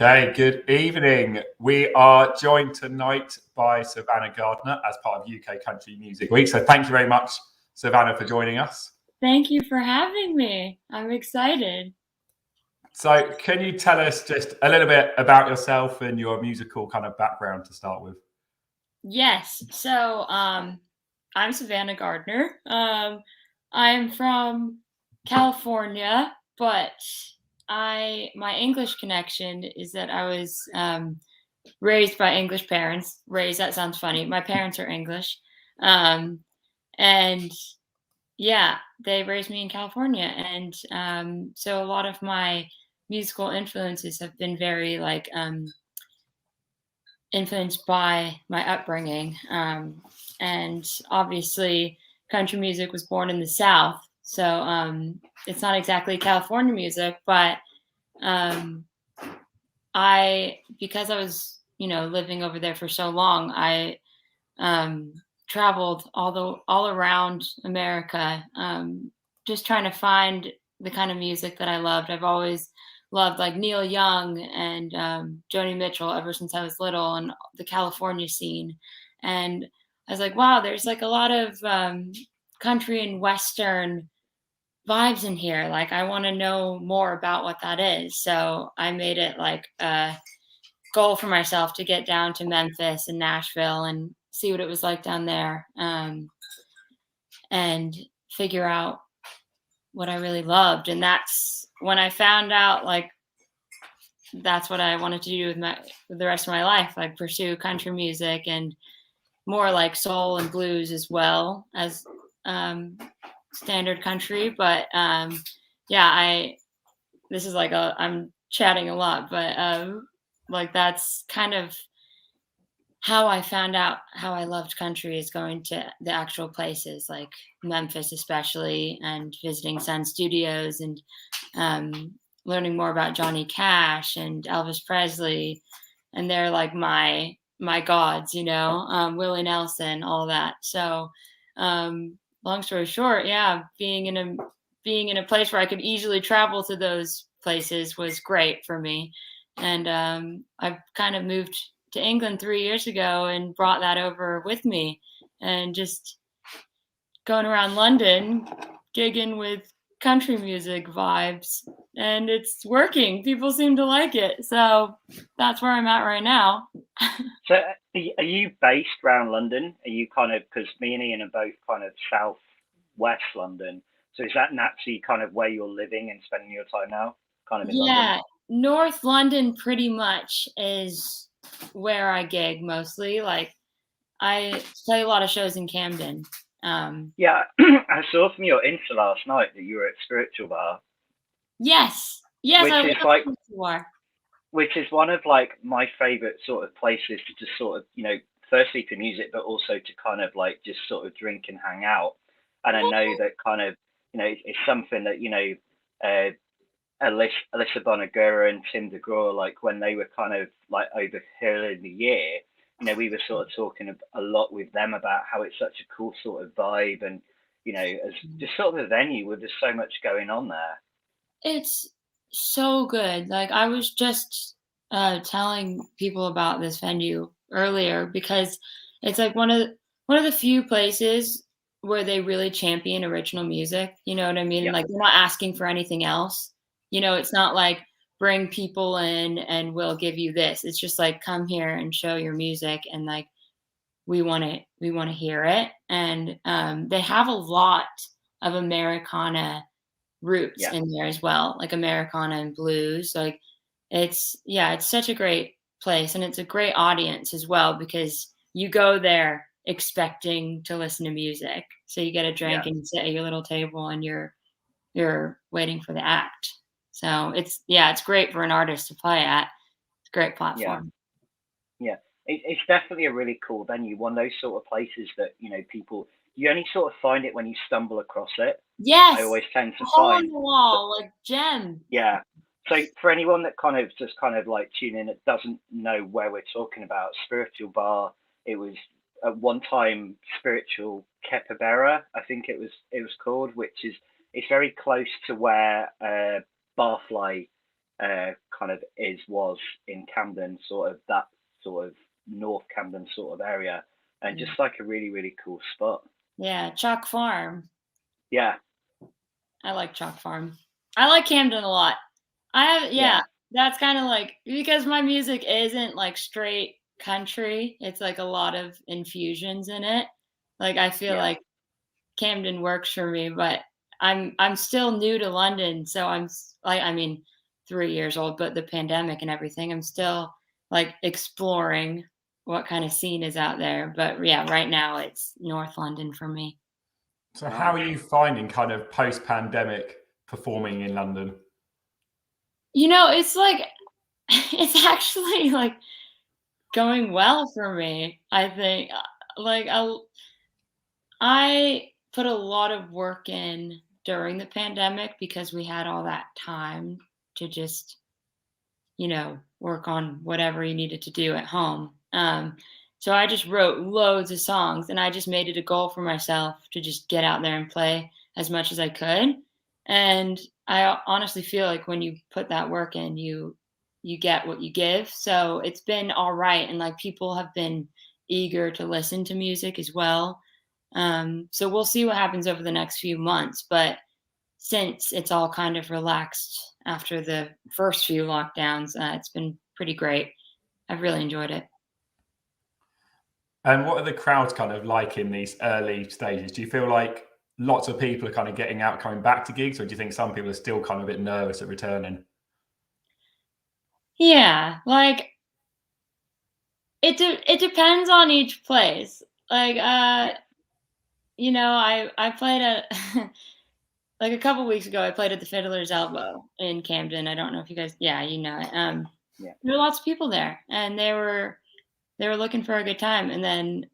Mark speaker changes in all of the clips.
Speaker 1: Okay, good evening. We are joined tonight by Savannah Gardner as part of UK Country Music Week. So thank you very much, Savannah, for joining us.
Speaker 2: Thank you for having me. I'm excited.
Speaker 1: So can you tell us just a little bit about yourself and your musical kind of background to start with?
Speaker 2: Yes. So I'm Savannah Gardner. I'm from California, but my English connection is that I was raised by English parents. Raised, that sounds funny. My parents are English. And yeah, they raised me in California. And so a lot of my musical influences have been very influenced by my upbringing. And obviously, country music was born in the South. So it's not exactly California music, but because I was, living over there for so long, I traveled all around America, just trying to find the kind of music that I loved. I've always loved like Neil Young and Joni Mitchell ever since I was little, and the California scene. And I was like, wow, there's like a lot of country and Western vibes in here. Like, I want to know more about what that is. So I made it like a goal for myself to get down to Memphis and Nashville and see what it was like down there, and figure out what I really loved. And that's when I found out, like, that's what I wanted to do with the rest of my life, like pursue country music and more like soul and blues as well as standard country. But this is like I'm chatting a lot, but like that's kind of how I found out how I loved country, is going to the actual places like Memphis, especially, and visiting Sun Studios and learning more about Johnny Cash and Elvis Presley. And they're like my gods, Willie Nelson, all that. So long story short, yeah, being in a place where I could easily travel to those places was great for me. And I've kind of moved to England 3 years ago and brought that over with me, and just going around London, gigging with country music vibes, and it's working. People seem to like it. So that's where I'm at right now.
Speaker 3: So are you based around London? Are you kind of, because me and Ian are both kind of south-west London. So is that naturally kind of where you're living and spending your time now? Kind of in London?
Speaker 2: North London pretty much is where I gig mostly. Like, I play a lot of shows in Camden.
Speaker 3: Yeah, I saw from your Insta last night that you were at Spiritual Bar.
Speaker 2: Yes,
Speaker 3: which is one of like my favorite sort of places to just sort of, firstly for music, but also to kind of like just sort of drink and hang out. And I know that kind of, it's something that, Alyssa Bonagura and Tim DeGraw, like when they were kind of like over here in the year, we were sort of talking a lot with them about how it's such a cool sort of vibe, and as just sort of a venue with just so much going on there.
Speaker 2: It's so good. Like, I was just telling people about this venue earlier, because it's like one of the few places where they really champion original music. You know what I mean?
Speaker 3: Yeah.
Speaker 2: Like, they're not asking for anything else. It's not like bring people in and we'll give you this. It's just like, come here and show your music, and like we want to hear it. And they have a lot of Americana roots in there as well, like Americana and blues. Like, it's such a great place, and it's a great audience as well, because you go there expecting to listen to music. So you get a drink and you sit at your little table and you're waiting for the act. So it's great for an artist to play at. It's a great platform.
Speaker 3: Yeah. It's definitely a really cool venue. One of those sort of places that, people, you only sort of find it when you stumble across it.
Speaker 2: Yes.
Speaker 3: I always tend to
Speaker 2: hole
Speaker 3: find
Speaker 2: in the wall, like gem.
Speaker 3: Yeah. So for anyone that kind of just kind of like tune in that doesn't know where we're talking about, Spiritual Bar, it was at one time Spiritual Capybara, I think it was called, which is, it's very close to where Barfly kind of was in Camden, sort of that sort of North Camden sort of area, and just like a really, really cool spot.
Speaker 2: Yeah, Chalk Farm.
Speaker 3: Yeah.
Speaker 2: I like Chalk Farm. I like Camden a lot. That's kind of like, because my music isn't like straight country. It's like a lot of infusions in it. Like I feel like Camden works for me, but I'm still new to London, so I'm like, I mean, 3 years old, but the pandemic and everything, I'm still like exploring what kind of scene is out there. But yeah, right now it's North London for me.
Speaker 1: So how are you finding kind of post-pandemic performing in London?
Speaker 2: It's like, it's actually like going well for me, I think. Like I put a lot of work in during the pandemic because we had all that time to just, work on whatever you needed to do at home. So I just wrote loads of songs, and I just made it a goal for myself to just get out there and play as much as I could. And I honestly feel like when you put that work in, you get what you give. So it's been all right, and like people have been eager to listen to music as well. So we'll see what happens over the next few months. But since it's all kind of relaxed after the first few lockdowns, it's been pretty great. I've really enjoyed it.
Speaker 1: And what are the crowds kind of like in these early stages? Do you feel like lots of people are kind of getting out, coming back to gigs, or do you think some people are still kind of a bit nervous at returning?
Speaker 2: Yeah, like it depends on each place. Like I played at like a couple weeks ago. I played at the Fiddler's Elbow in Camden. I don't know if you guys, yeah, you know it. There were lots of people there, and they were looking for a good time. And then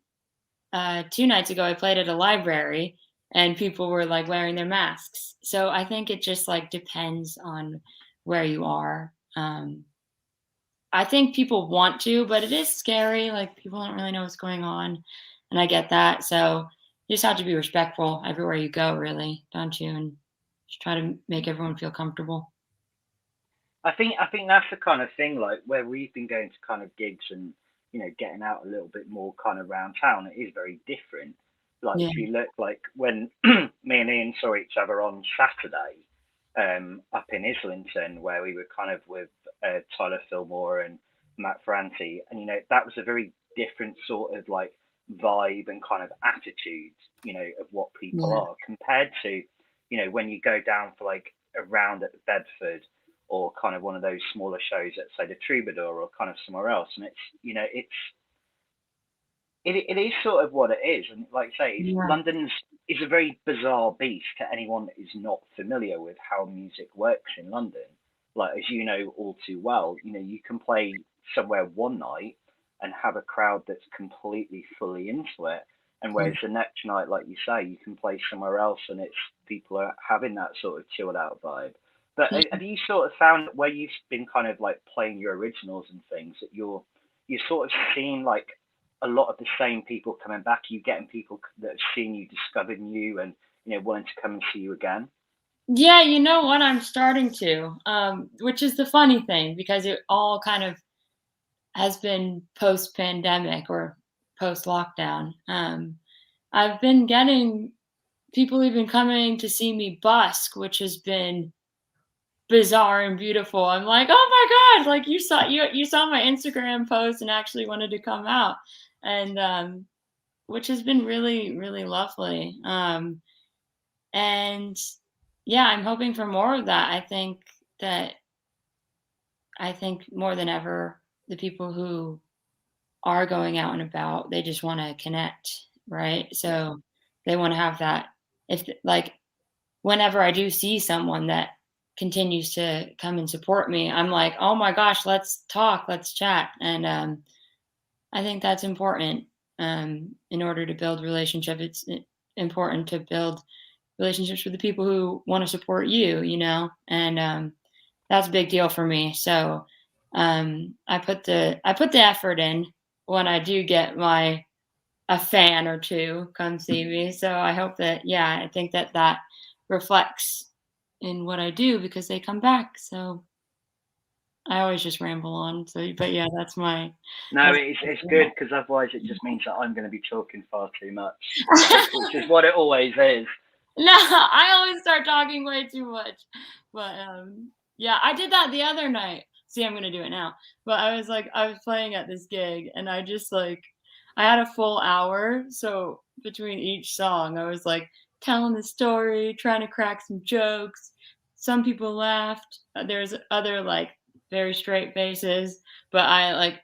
Speaker 2: 2 nights ago, I played at a library, and people were like wearing their masks. So I think it just like depends on where you are. I think people want to, but it is scary. Like people don't really know what's going on, and I get that. So you just have to be respectful everywhere you go, really, don't you? And just try to make everyone feel comfortable.
Speaker 3: I think that's the kind of thing, like where we've been going to kind of gigs and getting out a little bit more kind of around town. It is very different. Like
Speaker 2: Yeah.
Speaker 3: if you look, like when me and Ian saw each other on Saturday, up in Islington, where we were kind of with Tyler Fillmore and Matt Ferranti, and that was a very different sort of like vibe and kind of attitude, of what people
Speaker 2: Yeah.
Speaker 3: are compared to, when you go down for like a round at Bedford or kind of one of those smaller shows at say the Troubadour or kind of somewhere else, and it is sort of what it is, and like I say,
Speaker 2: Yeah.
Speaker 3: London's is a very bizarre beast to anyone that is not familiar with how music works in London. Like as you know all too well, you can play somewhere one night and have a crowd that's completely fully into it, and whereas the next night, like you say, you can play somewhere else and it's people are having that sort of chilled out vibe. But have you sort of found where you've been kind of like playing your originals and things that you're sort of seeing like a lot of the same people coming back? You getting people that have seen you, discovering you, and wanting to come and see you again?
Speaker 2: Yeah, you know what? I'm starting to, which is the funny thing because it all kind of has been post-pandemic or post-lockdown. I've been getting people even coming to see me busk, which has been bizarre and beautiful. I'm like, oh my god, like you saw my Instagram post and actually wanted to come out, and which has been really really lovely. And yeah, I'm hoping for more of that. I think more than ever, the people who are going out and about, they just want to connect, right? So they want to have that. If like whenever I do see someone that continues to come and support me, I'm like, oh my gosh, let's talk, let's chat. And I think that's important in order to build relationship. It's important to build relationships with the people who want to support you, and that's a big deal for me. So I put the effort in when I do get a fan or two come see me. So I hope that, yeah, I think that reflects in what I do because they come back. So I always just ramble on. So, but yeah, that's my.
Speaker 3: No,
Speaker 2: That's
Speaker 3: it's good because otherwise it just means that I'm going to be talking far too much, which is what it always is.
Speaker 2: No, I always start talking way too much. But yeah, I did that the other night. See, I'm gonna do it now. But I was playing at this gig and I just like I had a full hour. So between each song, I was like telling the story, trying to crack some jokes. Some people laughed. There's other like very straight faces, but I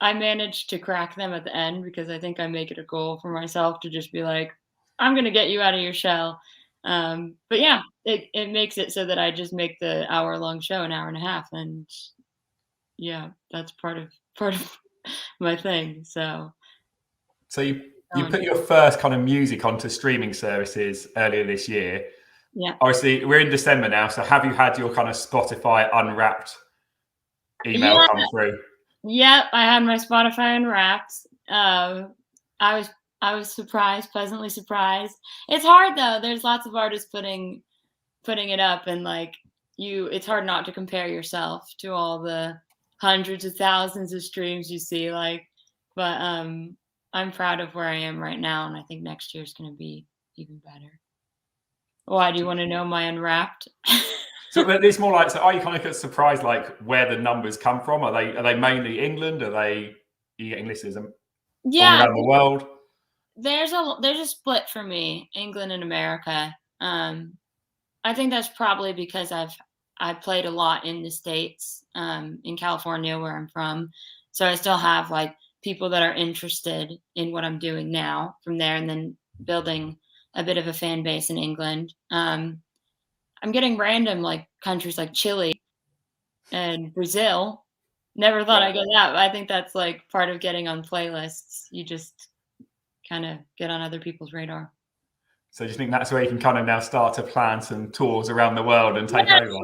Speaker 2: managed to crack them at the end because I think I make it a goal for myself to just be like, I'm gonna get you out of your shell. But yeah, it makes it so that I just make the hour-long show an hour and a half, and yeah, that's part of my thing. So
Speaker 1: you put your first kind of music onto streaming services earlier this year.
Speaker 2: yeah,
Speaker 1: Obviously, we're in December now, so have you had your kind of Spotify Unwrapped email
Speaker 2: yeah,
Speaker 1: come through?
Speaker 2: yep. I had my Spotify Unwrapped. I was I was surprised, pleasantly surprised. It's hard though. There's lots of artists putting it up, and like it's hard not to compare yourself to all the hundreds of thousands of streams you see. Like, but I'm proud of where I am right now, and I think next year's going to be even better. Why do you want to know my Unwrapped?
Speaker 1: So it's more like, so are you kind of surprised like where the numbers come from? Are they mainly England? Are you getting listeners all
Speaker 2: Yeah,
Speaker 1: around the world?
Speaker 2: there's a split for me, England and America. I think that's probably because I played a lot in the States, in California where I'm from. So I still have like people that are interested in what I'm doing now from there, and then building a bit of a fan base in England. I'm getting random like countries like Chile and Brazil. Never thought I'd get that, but I think that's like part of getting on playlists. You just kind of get on other people's radar.
Speaker 1: So do you think that's where you can kind of now start to plan some tours around the world and take over?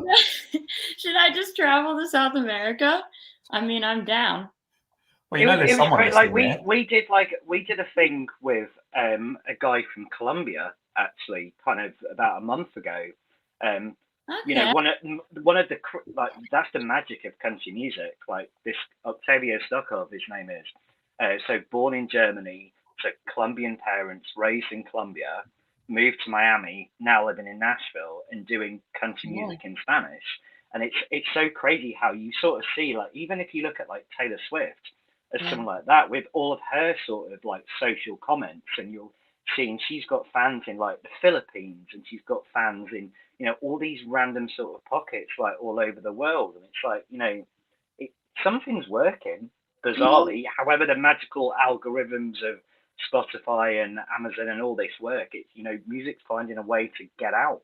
Speaker 2: Should I just travel to South America? I mean, I'm down.
Speaker 1: Well, there's
Speaker 3: It was
Speaker 1: someone
Speaker 3: great. Like
Speaker 1: listening
Speaker 3: we did a thing with a guy from Colombia actually, kind of about a month ago.
Speaker 2: Okay.
Speaker 3: One of the like that's the magic of country music. Like this Octavio Stockholm, his name is. So born in Germany, so Colombian parents, raised in Colombia, moved to Miami, now living in Nashville and doing country music in Spanish. And it's so crazy how you sort of see, like, even if you look at like Taylor Swift as someone like that, with all of her sort of like social comments, and you're seeing she's got fans in like the Philippines, and she's got fans in all these random sort of pockets like all over the world, and it's like something's working bizarrely. However, the magical algorithms of Spotify and Amazon and all this work, it's music's finding a way to get out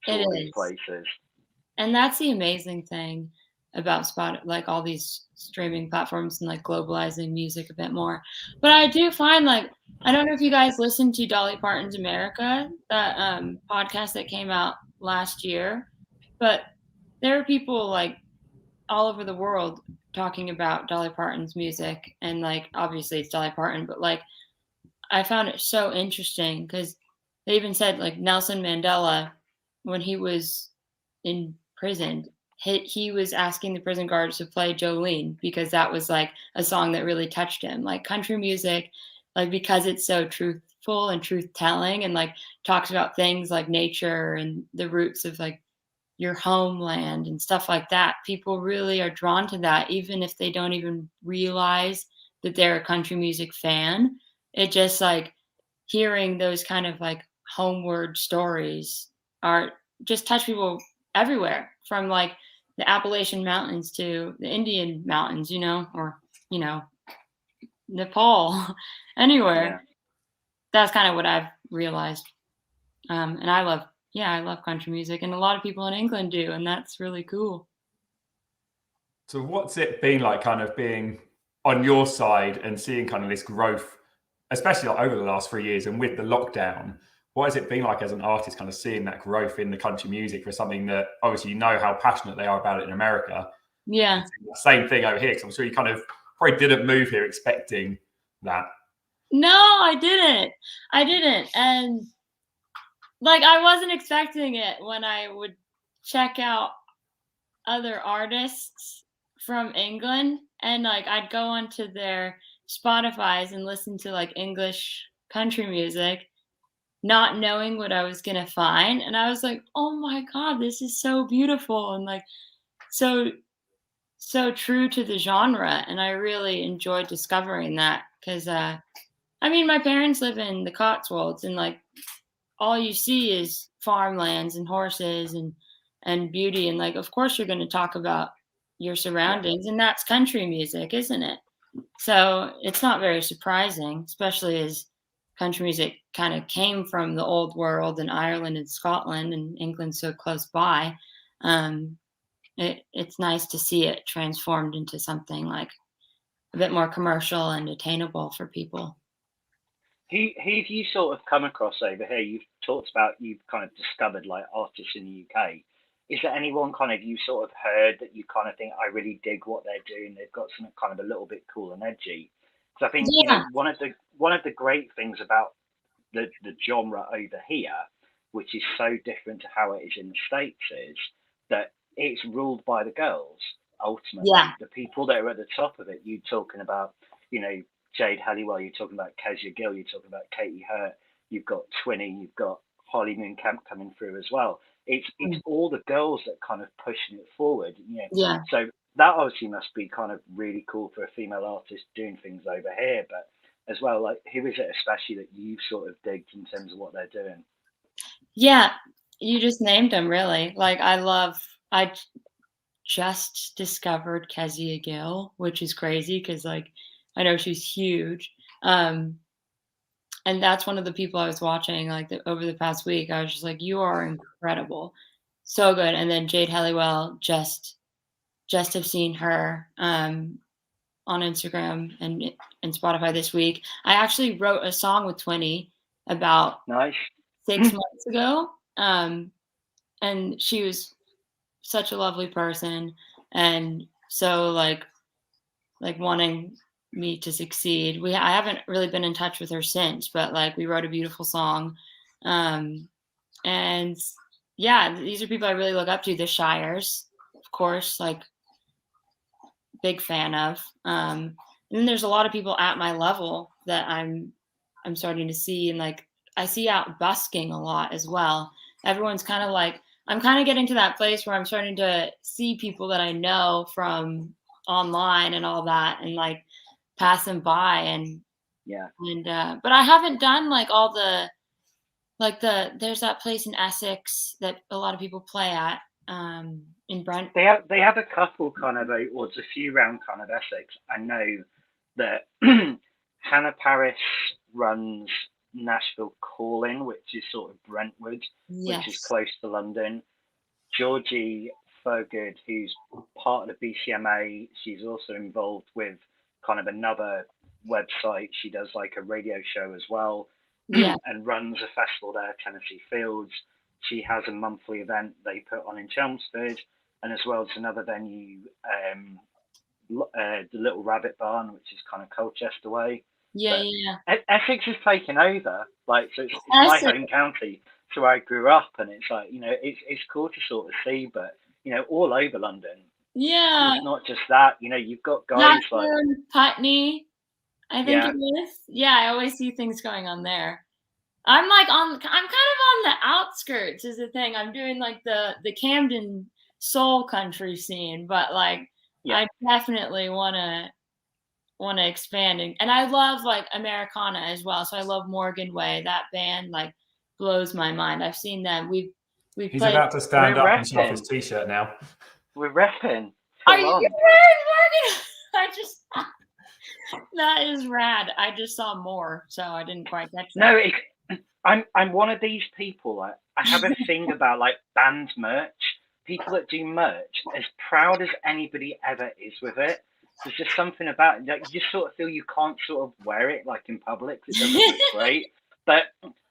Speaker 3: to all these places.
Speaker 2: And that's the amazing thing about like all these streaming platforms and like globalizing music a bit more. But I do find like, I don't know if you guys listened to Dolly Parton's America, that podcast that came out last year, but there are people like all over the world talking about Dolly Parton's music, and like obviously it's Dolly Parton, but like I found it so interesting because they even said like Nelson Mandela, when he was in prison, he was asking the prison guards to play Jolene because that was like a song that really touched him. Like country music, like because it's so truthful and truth telling, and like talks about things like nature and the roots of like your homeland and stuff like that. People really are drawn to that, even if they don't even realize that they're a country music fan. It just like hearing those kind of like homeward stories are just touch people everywhere, from like the Appalachian Mountains to the Indian Mountains, or Nepal, anywhere.
Speaker 3: Yeah.
Speaker 2: That's kind of what I've realized. And I love country music, and a lot of people in England do, and that's really cool.
Speaker 1: So what's it been like kind of being on your side and seeing kind of this growth, especially like over the last 3 years and with the lockdown? What has it been like as an artist kind of seeing that growth in the country music for something that obviously how passionate they are about it in America?
Speaker 2: Yeah.
Speaker 1: Same thing over here, because I'm sure you kind of probably didn't move here expecting that.
Speaker 2: No, I didn't. And like I wasn't expecting it when I would check out other artists from England, and like I'd go onto their Spotify's and listen to like English country music, not knowing what I was gonna find, and I was like, "Oh my god, this is so beautiful," and like so so true to the genre, and I really enjoyed discovering that because I mean, my parents live in the Cotswolds, and like all you see is farmlands and horses and beauty, and like of course you're going to talk about your surroundings, and that's country music, isn't it? So it's not very surprising, especially as country music kind of came from the old world and Ireland and Scotland, and England's so close by. um, it's nice to see it transformed into something like a bit more commercial and attainable for people.
Speaker 3: Who've you sort of come across over here? You've talked about you've kind of discovered like artists in the UK. Is there anyone kind of you sort of heard that you kind of think I really dig what they're doing? They've got something kind of a little bit cool and edgy. Because I think
Speaker 2: Yeah,
Speaker 3: one of the great things about the genre over here, which is so different to how it is in the States, is that it's ruled by the girls. Ultimately,
Speaker 2: yeah,
Speaker 3: the people that are at the top of it. You talking about, Jade Halliwell. You're talking about Kezia Gill. You're talking about Katie Hurt. You've got Twinny. You've got Holly Moonkamp coming through as well. It's all the girls that kind of pushing it forward.
Speaker 2: yeah.
Speaker 3: So that obviously must be kind of really cool for a female artist doing things over here. But as well, like who is it especially that you've sort of digged in terms of what they're doing?
Speaker 2: Yeah, you just named them really. Like I just discovered Kezia Gill, which is crazy because like I know she's huge. And that's one of the people I was watching like over the past week. I was just like, you are incredible. So good. And then Jade Halliwell, just have seen her on Instagram and Spotify this week. I actually wrote a song with Twinny about
Speaker 3: Nice.
Speaker 2: 6 months ago. And she was such a lovely person, and so like wanting me to succeed. I haven't really been in touch with her since, but like we wrote a beautiful song. And yeah, these are people I really look up to. The Shires, of course, like big fan of. And then there's a lot of people at my level that I'm starting to see, and like I see out busking a lot as well. Everyone's kind of like, I'm kind of getting to that place where I'm starting to see people that I know from online and all that, and like pass them by, and but I haven't done like all the there's that place in Essex that a lot of people play at in Brent.
Speaker 3: They have a couple kind of or a few round kind of Essex. I know that Hannah Paris runs Nashville Calling, which is sort of Brentwood, which is close to London. Georgie Thurgood, who's part of the BCMA, she's also involved with kind of another website. She does like a radio show as well, and runs a festival there, Tennessee Fields. She has a monthly event they put on in Chelmsford, and as well as another venue, the Little Rabbit Barn, which is kind of Colchester way. Essex is taking over, like, so it's my home county, so I grew up, and it's like, it's cool to sort of see, but all over London.
Speaker 2: Yeah,
Speaker 3: it's not just that. You've got guys like
Speaker 2: Putney, I think it is. Yeah, I always see things going on there. I'm kind of on the outskirts is the thing. I'm doing like the Camden soul country scene, but like I definitely want to expand, and I love like Americana as well. So I love Morgan Way. That band like blows my mind. I've seen them. He's
Speaker 1: about to stand up and show off his t-shirt now.
Speaker 3: We're repping.
Speaker 2: Are you wearing Morgan? That is rad. I just saw more, so I didn't quite catch that.
Speaker 3: No, I'm one of these people. I have a thing about like band merch. People that do merch, as proud as anybody ever is with it, there's just something about it that you just sort of feel you can't sort of wear it like in public. It doesn't look great. But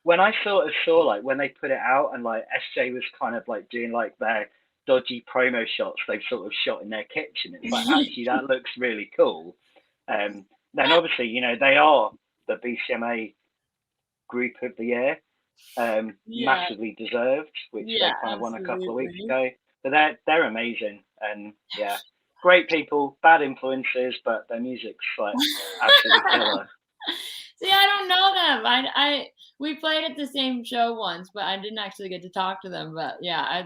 Speaker 3: when I sort of saw like when they put it out and like SJ was kind of like doing like their dodgy promo shots they've sort of shot in their kitchen, it's like actually that looks really cool. Then obviously they are the BCMA Group of the Year, massively deserved, which they kind of won a couple of weeks ago. But they're amazing, and great people, bad influences, but their music's like absolutely killer.
Speaker 2: See, I don't know them. We played at the same show once, but I didn't actually get to talk to them. But yeah,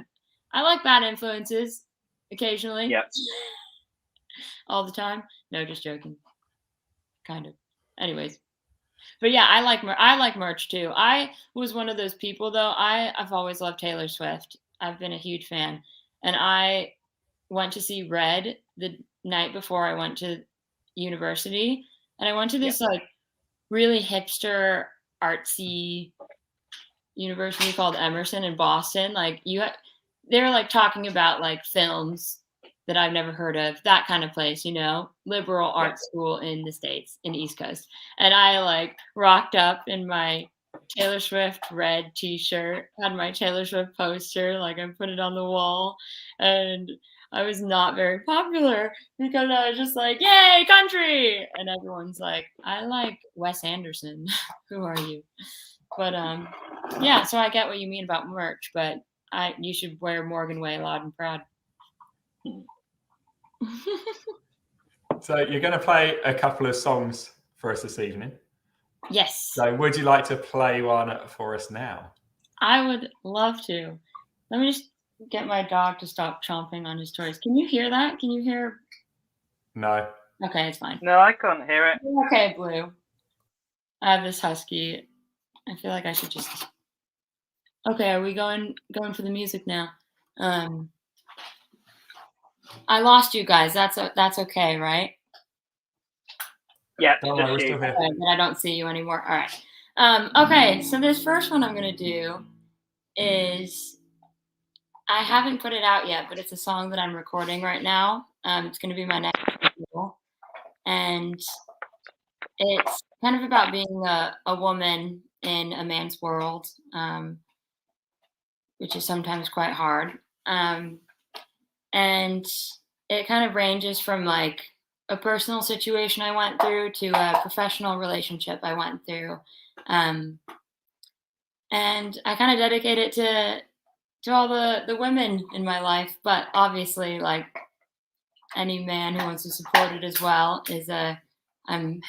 Speaker 2: I like Bad Influences occasionally.
Speaker 3: Yep.
Speaker 2: All the time. No, just joking. Kind of. Anyways. But yeah, I like merch too. I was one of those people though. I've always loved Taylor Swift. I've been a huge fan. And I went to see Red the night before I went to university. And I went to this like really hipster artsy university called Emerson in Boston. Like they were like talking about like films that I've never heard of, that kind of place, you know, liberal art school in the States, in the East Coast. And I like rocked up in my Taylor Swift red t-shirt, had my Taylor Swift poster, like I put it on the wall, and I was not very popular because I was just like, yay, country. And everyone's like, I like Wes Anderson. Who are you? But yeah, so I get what you mean about merch, but you should wear Morgan Way loud and proud.
Speaker 1: So you're going to play a couple of songs for us this evening.
Speaker 2: Yes.
Speaker 1: So would you like to play one for us now?
Speaker 2: I would love to. Let me just get my dog to stop chomping on his toys. Can you hear that? Can you hear?
Speaker 1: No.
Speaker 2: Okay, it's fine.
Speaker 3: No, I can't hear it.
Speaker 2: Okay, Blue. I have this husky. I feel like I should just. Okay, are we going for the music now? I lost you guys. That's okay, right?
Speaker 3: Yeah,
Speaker 1: Don't worry, we're still here.
Speaker 2: Okay, but I don't see you anymore. All right. Okay, so this first one I'm gonna do is I haven't put it out yet, but it's a song that I'm recording right now. It's gonna be my next single, and it's kind of about being a woman in a man's world, which is sometimes quite hard. And it kind of ranges from like a personal situation I went through to a professional relationship I went through. And I kind of dedicate it to all the women in my life, but obviously like any man who wants to support it as well I'm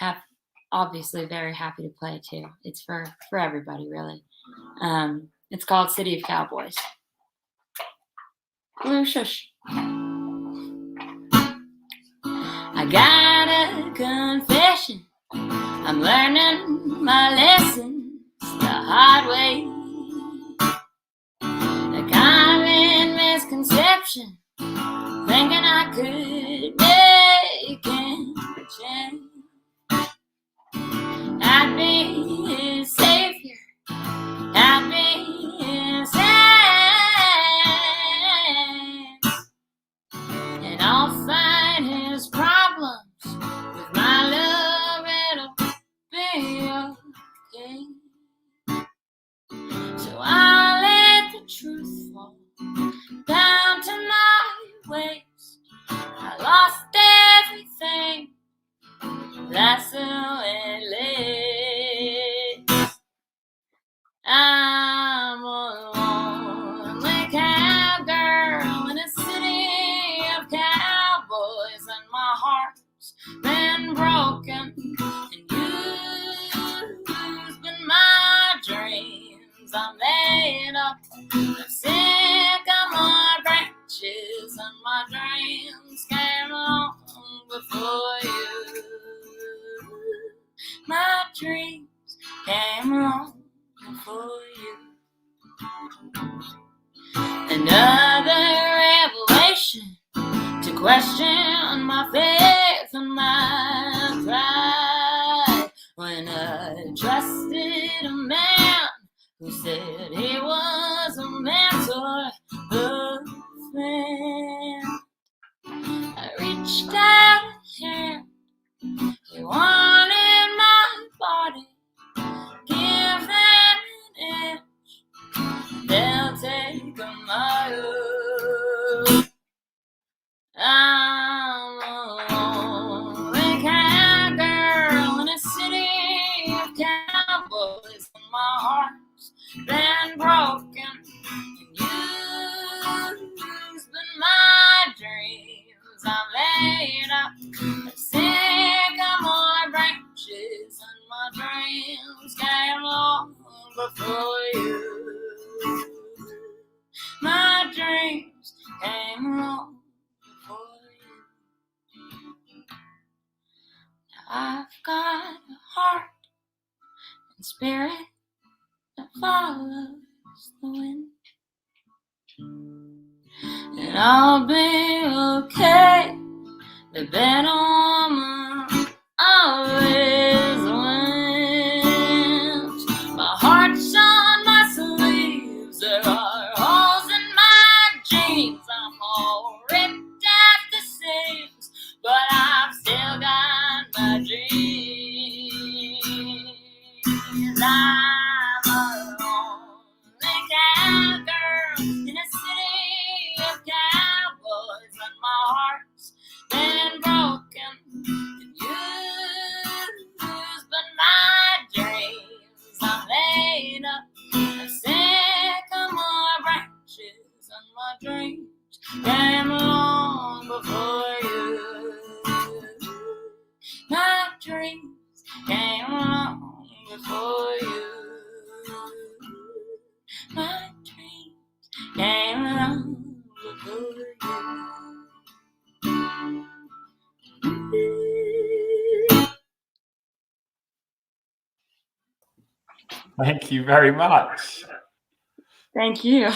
Speaker 2: obviously very happy to play it too. It's for everybody really. It's called City of Cowboys. Blue, shush. I got a confession. I'm learning my lessons the hard way. A common misconception, thinking I could make a change. I'd be his savior. I'd be his and I'll fight his problems with my love. It'll be okay. So I'll let the truth fall down to my waist. I lost everything. That's how it lays. I'm a lonely cowgirl in a city of cowboys, and my heart's been broken, and you've been my dreams. I'm made up of sycamore branches, and my dreams came along before you. My dreams came along for you. Another revelation to question my faith and my pride, when I trusted a man who said he was a mentor, a friend. I reached out a hand. He wanted my body. Give them an inch, they'll take a mile. I'm a lonely cowgirl in a city of cowboys, and my heart's been broken, and you've been my dreams. I'm before you. My dreams came along before you. Now I've got a heart and spirit that follows the wind. And I'll be okay. The better woman always wins. My heart's on my sleeves. There are holes in my jeans. I'm all ripped at the seams, but I've still got my dreams. I'm a lonely cowgirl in a city of cowboys, and my heart's been broken and used, but my dreams are made up of sycamore branches, and my dreams came along before you. My dreams came along before you. My dreams came along before you.
Speaker 1: Thank you very much.
Speaker 2: Thank you.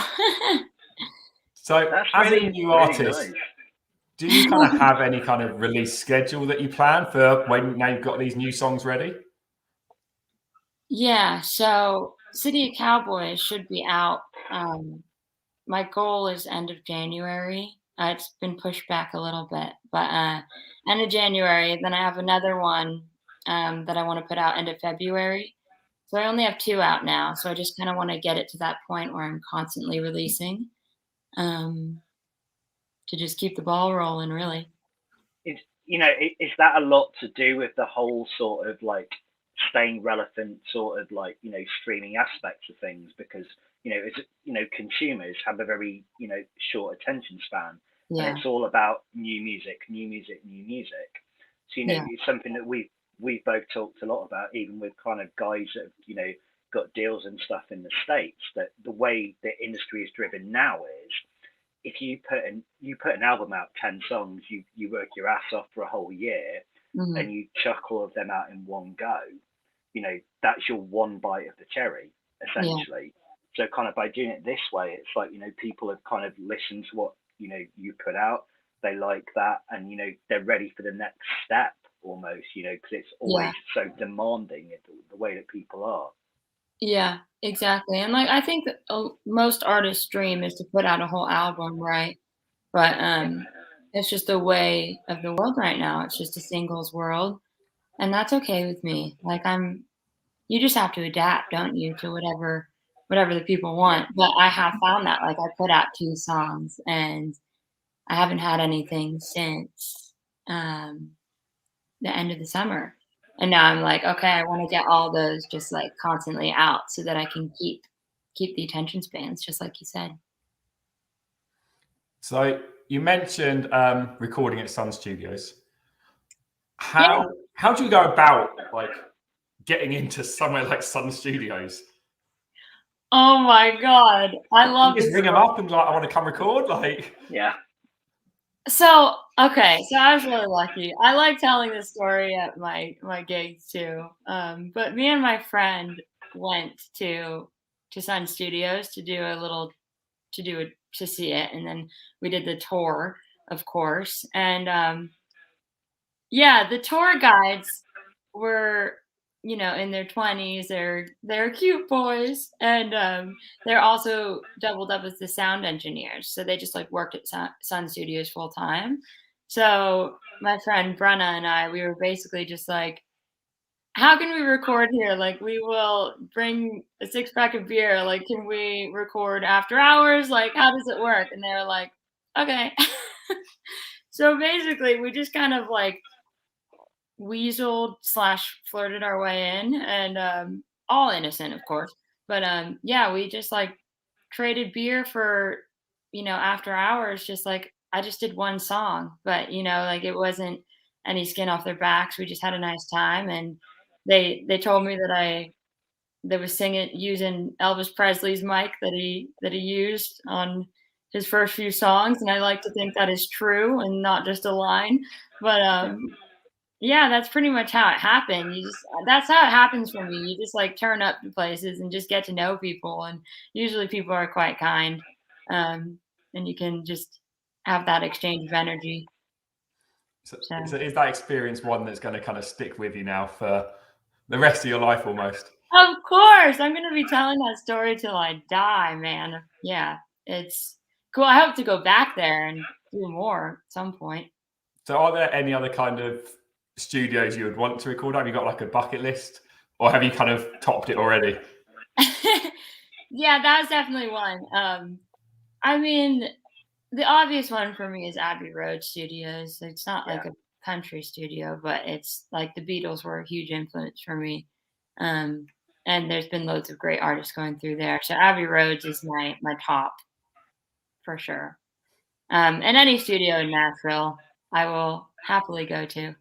Speaker 1: So,
Speaker 3: That's
Speaker 1: as
Speaker 3: really,
Speaker 1: a new
Speaker 3: really
Speaker 1: artist,
Speaker 3: nice.
Speaker 1: do you kind of have any kind of release schedule that you plan for when now you've got these new songs ready?
Speaker 2: Yeah, so City of Cowboys should be out. My goal is end of January. It's been pushed back a little bit, but end of January. Then I have another one that I want to put out end of February. So I only have 2 out now. So I just kind of want to get it to that point where I'm constantly releasing to just keep the ball rolling, really.
Speaker 3: Is that a lot to do with the whole sort of like staying relevant sort of like, streaming aspects of things? Because, consumers have a very, short attention span.
Speaker 2: Yeah.
Speaker 3: And it's all about new music, new music, new music. So,
Speaker 2: Yeah.
Speaker 3: it's something that we've both talked a lot about, even with kind of guys that have, got deals and stuff in the States, that the way the industry is driven now is if you put an album out, 10 songs, you work your ass off for a whole year,
Speaker 2: Mhm.
Speaker 3: and you chuck all of them out in one go, that's your one bite of the cherry, essentially. So kind of by doing it this way, it's like, people have kind of listened to what, you put out, they like that, and, they're ready for the next step almost, because it's always so demanding the way that people are.
Speaker 2: Yeah, exactly. And like I think that most artists' dream is to put out a whole album, right? But it's just the way of the world right now. It's just a singles world, and that's okay with me. Like you just have to adapt, don't you, to whatever the people want. But I have found that like I put out 2 songs, and I haven't had anything since the end of the summer. And now I'm like, okay, I want to get all those just like constantly out so that I can keep the attention spans, just like you said.
Speaker 1: So you mentioned recording at Sun Studios. How do you go about like getting into somewhere like Sun Studios?
Speaker 2: Oh my God, I love
Speaker 1: You just
Speaker 2: this
Speaker 1: ring them
Speaker 2: story.
Speaker 1: up and like, I want to come record. Like,
Speaker 3: Yeah.
Speaker 2: So okay, so I was really lucky. I like telling this story at my gigs too. But me and my friend went to Sun Studios to see it, and then we did the tour, of course. And yeah, the tour guides were, in their 20s. They're cute boys, and they're also doubled up as the sound engineers. So they just like worked at Sun Studios full time. So my friend Brenna and I, we were basically just like, how can we record here? Like, we will bring a 6-pack of beer. Like, can we record after hours? Like, how does it work? And they were like, okay. So basically, we just kind of like weaseled / flirted our way in, and all innocent, of course. But yeah, we just like traded beer for, after hours. Just like I just did one song, but like it wasn't any skin off their backs. We just had a nice time, and they told me that that was singing using Elvis Presley's mic that he used on his first few songs, and I like to think that is true and not just a line. But yeah, that's pretty much how it happened. That's how it happens for me. You just like turn up to places and just get to know people, and usually people are quite kind, and you can just have that exchange of energy.
Speaker 1: So is that experience one that's going to kind of stick with you now for the rest of your life almost?
Speaker 2: Of course, I'm going to be telling that story till I die, man. Yeah, it's cool. I hope to go back there and do more at some point.
Speaker 1: So are there any other kind of studios you would want to record? Have you got like a bucket list, or have you kind of topped it already?
Speaker 2: Yeah, that's definitely one. I mean, the obvious one for me is Abbey Road Studios. It's not like a country studio, but it's like the Beatles were a huge influence for me. And there's been loads of great artists going through there. So Abbey Roads is my top for sure. And any studio in Nashville, I will happily go to.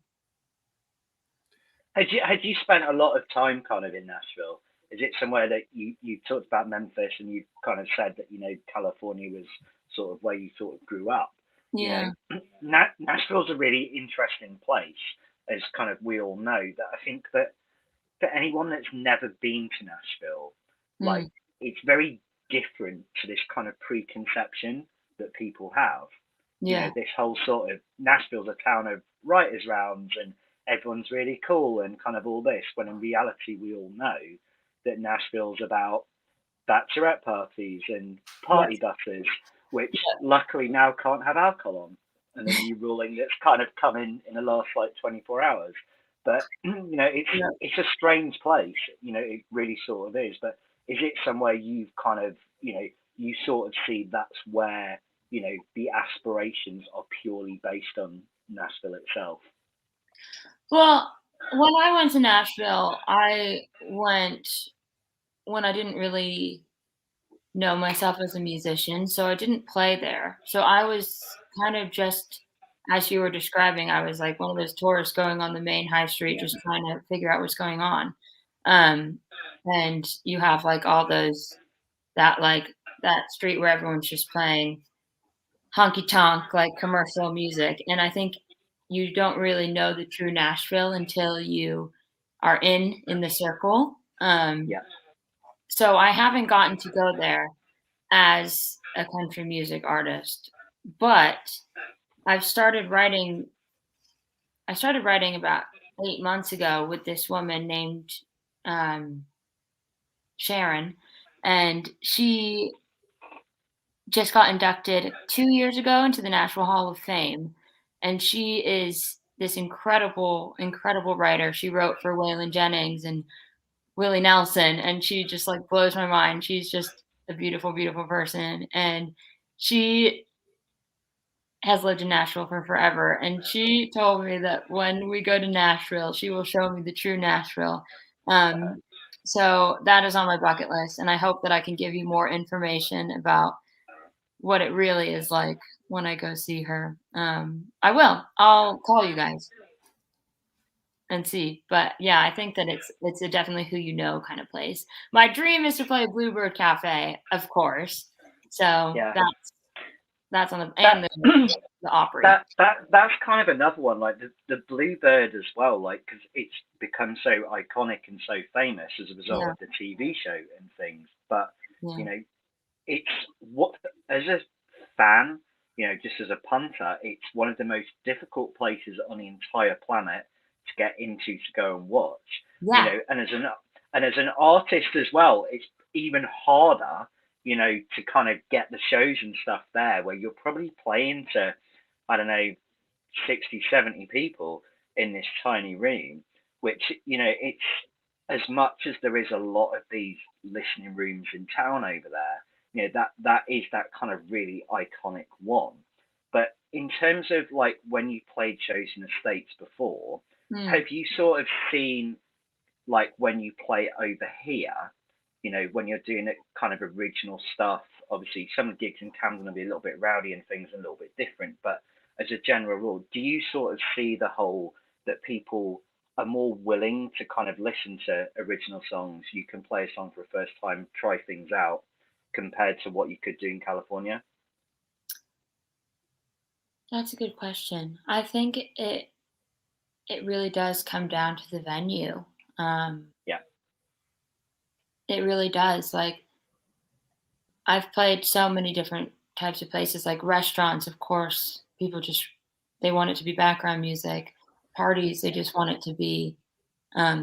Speaker 3: Had you spent a lot of time kind of in Nashville? Is it somewhere that you talked about Memphis and you kind of said that, you know, California was sort of where you sort of grew up?
Speaker 2: Yeah.
Speaker 3: You know, Nashville's a really interesting place, as kind of we all know, that I think that for anyone that's never been to Nashville, like it's very different to this kind of preconception that people have. You know, this whole sort of Nashville's a town of writers' rounds and everyone's really cool and kind of all this, when in reality we all know that Nashville's about bachelorette parties and party buses, which luckily now can't have alcohol on, and a new ruling that's kind of come in the last like 24 hours. But you know, it's a strange place. You know, it really sort of is. But is it somewhere you've kind of, you know, you sort of see that's where, you know, the aspirations are purely based on Nashville itself?
Speaker 2: Well, when I went to Nashville, I went when I didn't really know myself as a musician, so I didn't play there. So I was kind of just, as you were describing, I was like one of those tourists going on the main high street, just trying to figure out what's going on. And you have like all those that street where everyone's just playing honky tonk like commercial music, and I think you don't really know the true Nashville until you are in the circle. So I haven't gotten to go there as a country music artist, but I've started writing. I started writing about 8 months ago with this woman named Sharon, and she just got inducted 2 years ago into the Nashville Hall of Fame, and she is this incredible, incredible writer. She wrote for Waylon Jennings and Willie Nelson, and she just like blows my mind. She's just a beautiful, beautiful person, and she has lived in Nashville for forever. And she told me that when we go to Nashville, she will show me the true Nashville. So that is on my bucket list, and I hope that I can give you more information about what it really is like when I go see her. I will. I'll call you guys and see. But yeah, I think that it's a definitely who you know kind of place. My dream is to play Bluebird Cafe, of course. So that's on the and the Opry.
Speaker 3: That's kind of another one, like the Bluebird as well, like because it's become so iconic and so famous as a result of the TV show and things. But you know, it's what as a fan, you know, just as a punter, it's one of the most difficult places on the entire planet to get into to go and watch. You know, and as an artist as well, it's even harder, you know, to kind of get the shows and stuff there where you're probably playing to, I don't know, 60, 70 people in this tiny room, which, you know, it's as much as there is a lot of these listening rooms in town over there, you know, that is that kind of really iconic one. But in terms of like when you played shows in the States before, have you sort of seen like when you play over here, you know, when you're doing it kind of original stuff, obviously some of the gigs in Camden will be a little bit rowdy and things a little bit different, but as a general rule, do you sort of see the whole that people are more willing to kind of listen to original songs. You can play a song for the first time, try things out, compared to what you could do in California?
Speaker 2: That's a good question. I think it really does come down to the venue.
Speaker 3: Yeah.
Speaker 2: It really does. Like, I've played so many different types of places, like restaurants, of course, people just they want it to be background music. Parties, they just want it to be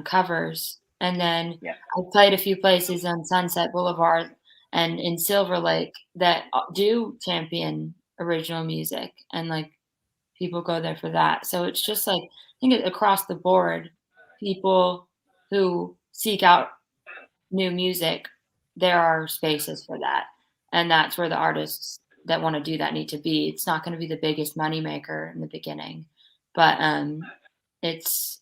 Speaker 2: covers. And then
Speaker 3: Yeah.
Speaker 2: I played a few places on Sunset Boulevard and in Silver Lake that do champion original music, and like people go there for that. So it's just like I think across the board, people who seek out new music, there are spaces for that. And that's where the artists that want to do that need to be. It's not going to be the biggest moneymaker in the beginning, but it's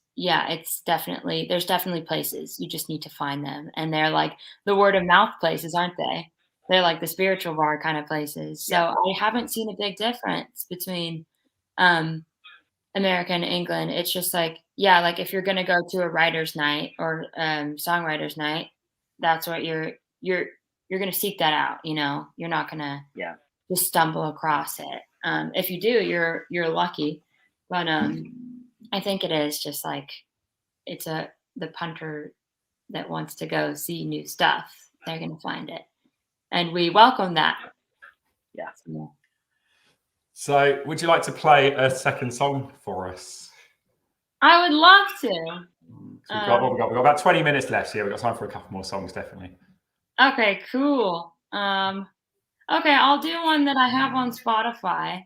Speaker 2: definitely there's definitely places. You just need to find them. And they're like the word of mouth places, aren't they? They're like the spiritual bar kind of places. So
Speaker 3: Yeah.
Speaker 2: I haven't seen a big difference between um America and England. It's just like, yeah, like if you're gonna go to a writer's night or songwriter's night, that's what you're gonna seek that out, you know. You're not gonna
Speaker 3: Yeah.
Speaker 2: just stumble across it. If you do, you're lucky. But I think it is just like it's the punter that wants to go see new stuff. They're gonna find it, and we welcome that.
Speaker 3: Yeah.
Speaker 1: So, would you like to play a second song for us?
Speaker 2: I would love to.
Speaker 1: So we've got we've got about 20 minutes left here. We've got time for a couple more songs, definitely.
Speaker 2: Okay, cool. Okay, I'll do one that I have on Spotify.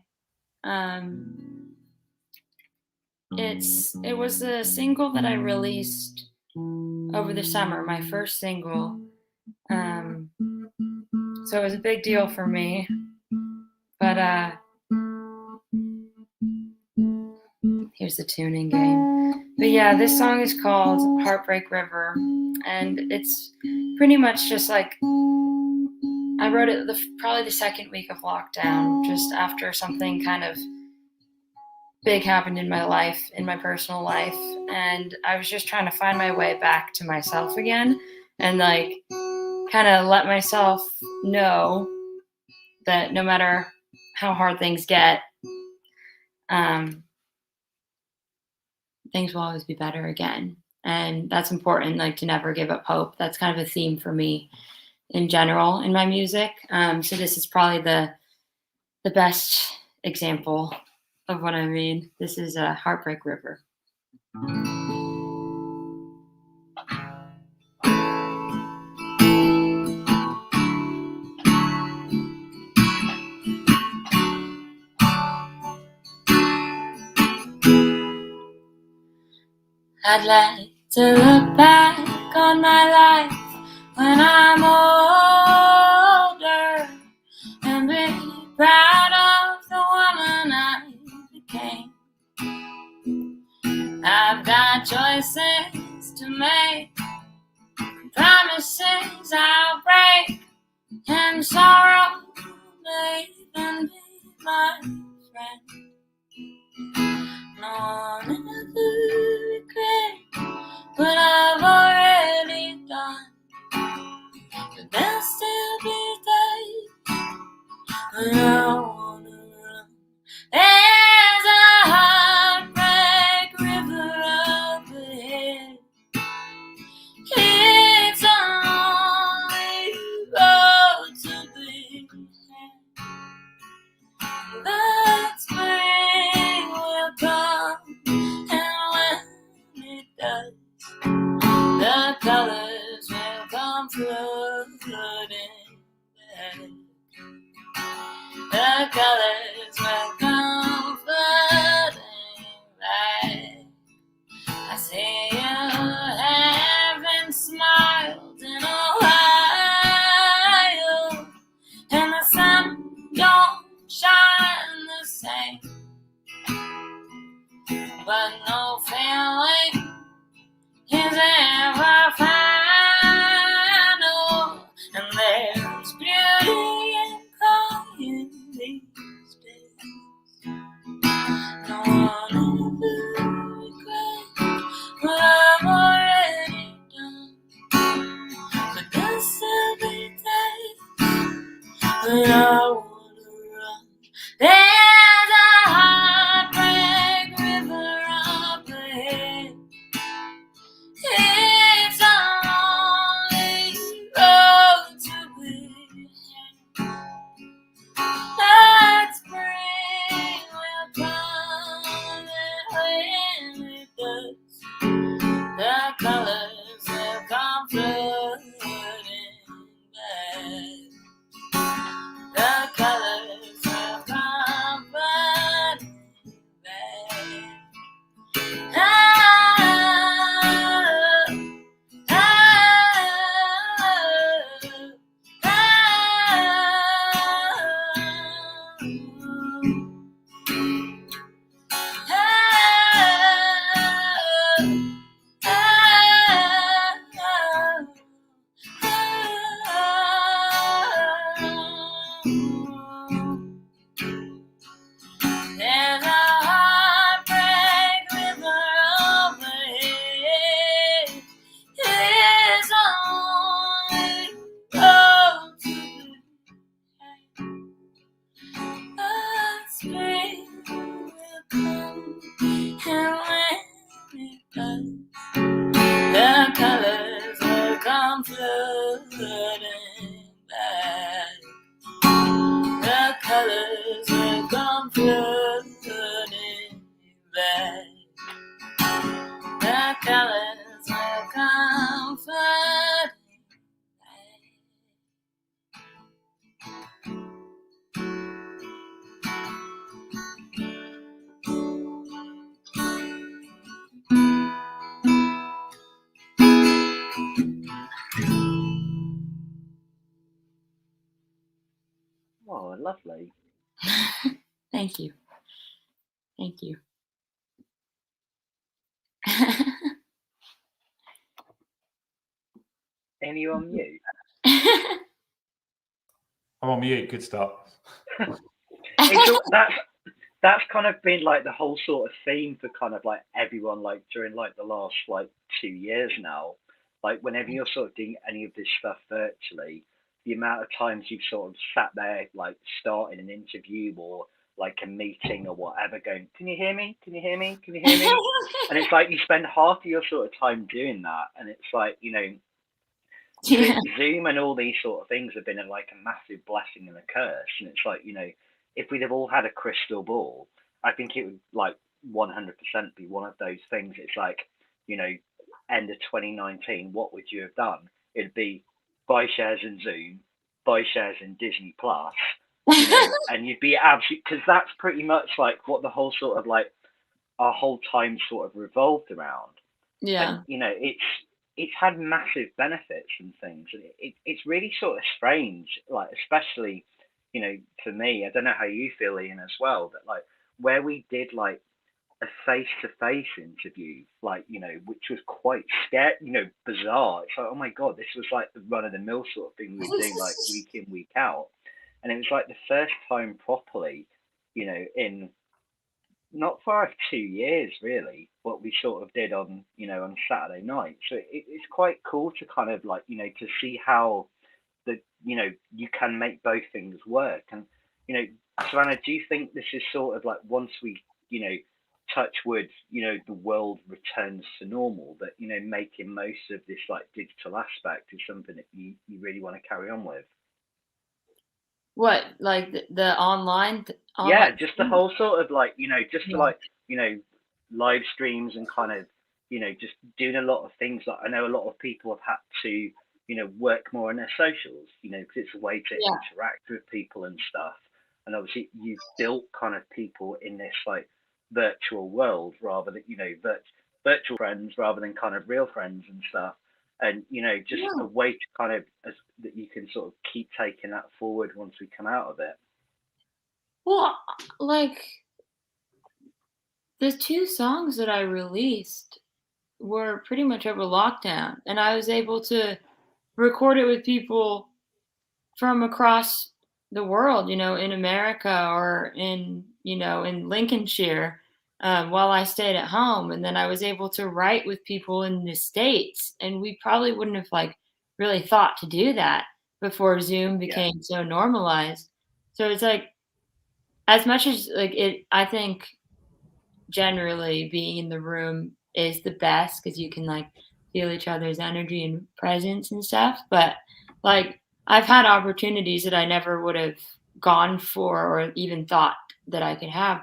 Speaker 2: It was a single that I released over the summer, my first single. So it was a big deal for me. But here's the tuning game. But yeah, this song is called Heartbreak River, and it's pretty much just like I wrote it probably the second week of lockdown, just after something kind of big happened in my life, in my personal life, and I was just trying to find my way back to myself again, and like kind of let myself know that no matter how hard things get, things will always be better again. And that's important, like to never give up hope. That's kind of a theme for me in general in my music. So this is probably the best example of what I mean. This is a Heartbreak River. I'd like to look back on my life when I'm older and be proud of the woman I became. I've got choices to make, promises I'll break, and sorrow may even be my friend. No one ever regret what I've already done, but there'll still be days when I wanna run. There's a heartbreak river up ahead. It's a lonely road to be had. That spring will come, and when it does, the colors will come flooding back. The colors will come flooding back. I see you haven't smiled in a while, and the sun don't shine the same, but no feeling is ever final, and there's beauty in crying these days. No one ever regrets what but I wanna run. There's a heartbreak river up ahead. It's a lonely road to be. That spring will come, and when it does, the colors will come flooding back. The colors will come flooding back. Ah, ah, There's a heartbreak river overhead. It's only road to the spring will come, and when it does, the colors will come flooding back. The colors will come flooding back. The colors will come flooding back.
Speaker 3: Oh, lovely.
Speaker 2: Thank you. Thank you.
Speaker 3: And you on mute?
Speaker 1: I'm on mute. Good start.
Speaker 3: That's kind of been like the whole sort of theme for kind of like everyone like during like the last like 2 years now. Like whenever you're sort of doing any of this stuff virtually, the amount of times you've sort of sat there like starting an interview or like a meeting or whatever going, can you hear me? Can you hear me? Can you hear me? And it's like you spend half of your sort of time doing that, and it's like, you know,
Speaker 2: Yeah.
Speaker 3: Zoom and all these sort of things have been like a massive blessing and a curse. And it's like, you know, if we'd have all had a crystal ball, I think it would like 100% be one of those things. It's like, you know, end of 2019, what would you have done? It'd be buy shares in Zoom, buy shares in Disney Plus, you know, and you'd be absolutely, because that's pretty much like what the whole sort of like our whole time sort of revolved around.
Speaker 2: Yeah.
Speaker 3: And you know, it's had massive benefits and things, and it's really sort of strange, like especially, you know, for me, I don't know how you feel, Ian, as well, but like where we did like a face-to-face interview, like, you know, which was quite scary, you know, bizarre. It's like, oh my god, this was like the run-of-the-mill sort of thing we were doing like week in, week out, and it was like the first time properly, you know, in not far off 2 years really, what we sort of did on, you know, on Saturday night. So it's quite cool to kind of like, you know, to see how the, you know, you can make both things work. And, you know, Savannah, do you think this is sort of like once we, you know, touch wood, you know, the world returns to normal, that, you know, making most of this like digital aspect is something that you really want to carry on with?
Speaker 2: What, like the online?
Speaker 3: Yeah, just the whole sort of like, you know, just to
Speaker 2: Yeah.
Speaker 3: like, you know, live streams and kind of, you know, just doing a lot of things. Like I know a lot of people have had to, you know, work more on their socials, you know, because it's a way to
Speaker 2: Yeah.
Speaker 3: interact with people and stuff. And obviously you've built kind of people in this like virtual world rather than, you know, virtual friends rather than kind of real friends and stuff. And, you know, just
Speaker 2: Yeah.
Speaker 3: a way to kind of, that you can sort of keep taking that forward once we come out of it.
Speaker 2: Well, like the 2 songs that I released were pretty much over lockdown, and I was able to record it with people from across the world, you know, in America or in, you know, in Lincolnshire, while I stayed at home. And then I was able to write with people in the States, and we probably wouldn't have like really thought to do that before Zoom became so normalized. So it's like, as much as like it, I think generally being in the room is the best because you can like feel each other's energy and presence and stuff. But like I've had opportunities that I never would have gone for or even thought that I could have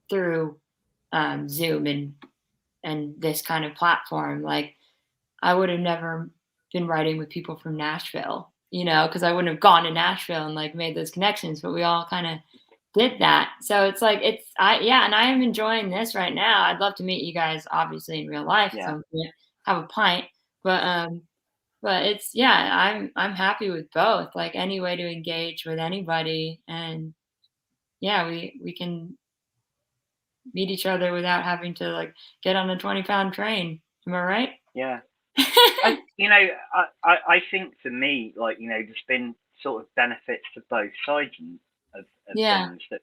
Speaker 2: through Zoom and this kind of platform. Like I would have never been writing with people from Nashville, because I wouldn't have gone to Nashville and like made those connections. But we all kind of did that. So it's like and I am enjoying this right now. I'd love to meet you guys obviously in real life at some point, have a pint. But it's I'm happy with both. Like any way to engage with anybody, and we can meet each other without having to like get on a 20-pound train. Am I right?
Speaker 3: Yeah. I think for me, like, there's been sort of benefits to both sides of things that,